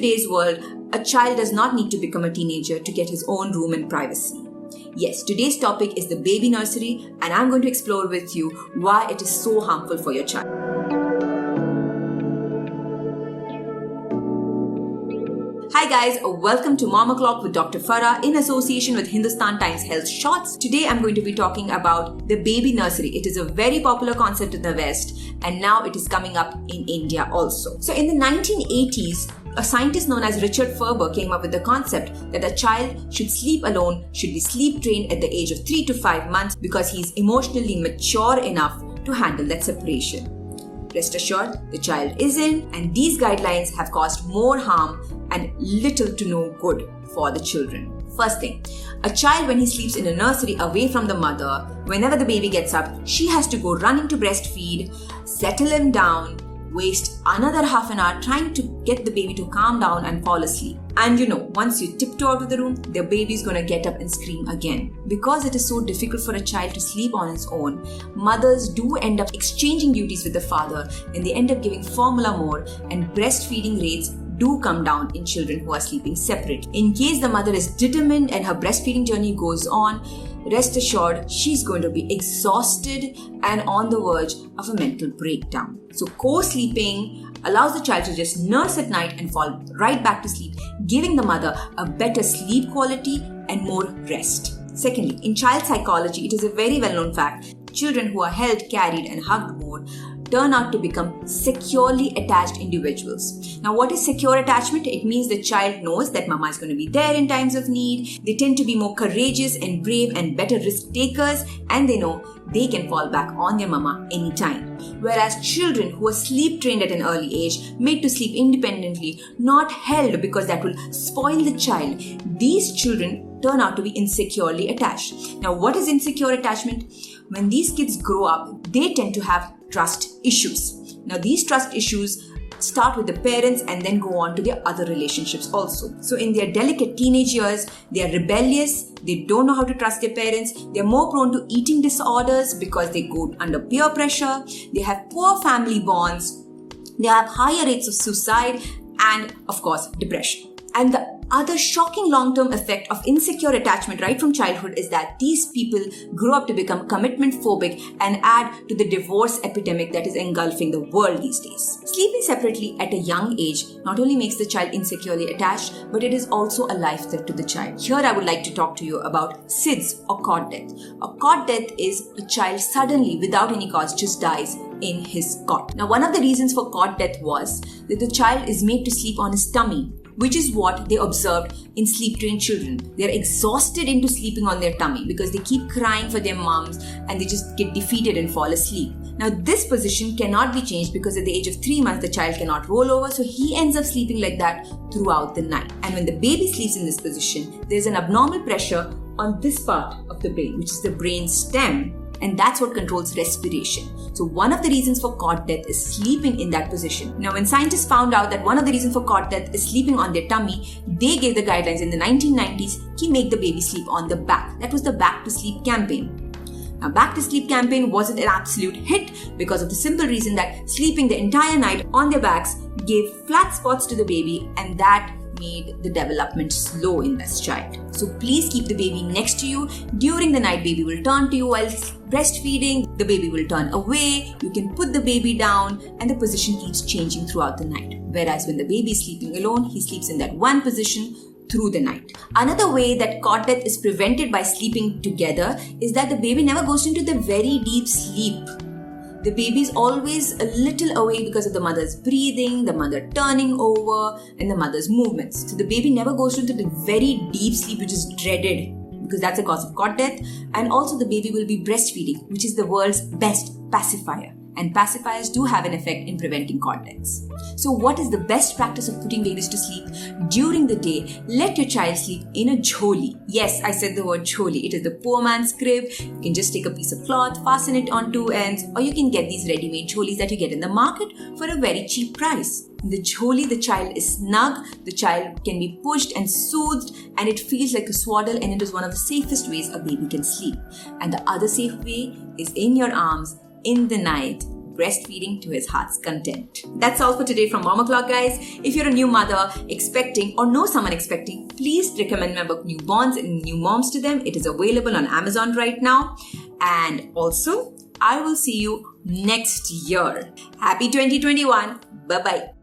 today's world, a child does not need to become a teenager to get his own room and privacy. Yes, today's topic is the baby nursery, and I'm going to explore with you why it is so harmful for your child. Hi guys, welcome to Mom O'Clock with Dr Farah in association with Hindustan Times Health Shorts. Today I'm going to be talking about the baby nursery. It is a very popular concept in the West, and now it is coming up in India also. So in the 1980s, a scientist known as Richard Ferber came up with the concept that a child should sleep alone, should be sleep trained at the age of 3 to 5 months because he is emotionally mature enough to handle that separation. Rest assured, the child isn't, and these guidelines have caused more harm and little to no good for the children. First thing, a child when he sleeps in a nursery away from the mother, whenever the baby gets up, she has to go running to breastfeed, settle him down, waste another half an hour trying to get the baby to calm down and fall asleep. And once you tiptoe out of the room, the baby is going to get up and scream again. Because it is so difficult for a child to sleep on his own, mothers do end up exchanging duties with the father, and they end up giving formula more, and breastfeeding rates do come down in children who are sleeping separate. In case the mother is determined and her breastfeeding journey goes on, rest assured she's going to be exhausted and on the verge of a mental breakdown. So co-sleeping allows the child to just nurse at night and fall right back to sleep, giving the mother a better sleep quality and more rest. Secondly, in child psychology, it is a very well-known fact, children who are held, carried and hugged more turn out to become securely attached individuals. Now, what is secure attachment? It means the child knows that mama is going to be there in times of need. They tend to be more courageous and brave and better risk takers, and they know they can fall back on their mama anytime. Whereas children who are sleep trained at an early age, made to sleep independently, not held because that will spoil the child, these children turn out to be insecurely attached. Now, what is insecure attachment? When these kids grow up, they tend to have trust issues. Now, these trust issues start with the parents and then go on to their other relationships also. So in their delicate teenage years, they are rebellious, they don't know how to trust their parents, they're more prone to eating disorders because they go under peer pressure, they have poor family bonds, they have higher rates of suicide and, of course, depression. And the other shocking long-term effect of insecure attachment right from childhood is that these people grow up to become commitment phobic and add to the divorce epidemic that is engulfing the world these days. Sleeping separately at a young age not only makes the child insecurely attached, but it is also a life threat to the child. Here I would like to talk to you about SIDS or cot death. A cot death is a child suddenly, without any cause, just dies in his cot. Now, one of the reasons for cot death was that the child is made to sleep on his tummy, which is what they observed in sleep-trained children. They're exhausted into sleeping on their tummy because they keep crying for their moms and they just get defeated and fall asleep. Now, this position cannot be changed because at the age of 3 months, the child cannot roll over, so he ends up sleeping like that throughout the night. And when the baby sleeps in this position, there's an abnormal pressure on this part of the brain, which is the brain stem, and that's what controls respiration. So one of the reasons for cot death is sleeping in that position. Now, when scientists found out that one of the reasons for cot death is sleeping on their tummy, they gave the guidelines in the 1990s to make the baby sleep on the back. That was the Back to Sleep campaign. Now, Back to Sleep campaign wasn't an absolute hit because of the simple reason that sleeping the entire night on their backs gave flat spots to the baby, and that made the development slow in this child. So please keep the baby next to you. During the night, baby will turn to you while breastfeeding. The baby will turn away. You can put the baby down and the position keeps changing throughout the night. Whereas when the baby is sleeping alone, he sleeps in that one position through the night. Another way that cot death is prevented by sleeping together is that the baby never goes into the very deep sleep. The baby is always a little awake because of the mother's breathing, the mother turning over, and the mother's movements. So the baby never goes into the very deep sleep, which is dreaded because that's a cause of cot death. And also the baby will be breastfeeding, which is the world's best pacifier. And pacifiers do have an effect in preventing cot deaths. So what is the best practice of putting babies to sleep? During the day, let your child sleep in a jholi. Yes, I said the word jholi. It is the poor man's crib. You can just take a piece of cloth, fasten it on two ends, or you can get these ready-made jholis that you get in the market for a very cheap price. In the jholi, the child is snug, the child can be pushed and soothed, and it feels like a swaddle, and it is one of the safest ways a baby can sleep. And the other safe way is in your arms, in the night, breastfeeding to his heart's content. That's all for today from Mom O'Clock, guys. If you're a new mother expecting or know someone expecting, please recommend my book Newborns and New Moms to them. It is available on Amazon right now. And also, I will see you next year. Happy 2021. Bye-bye.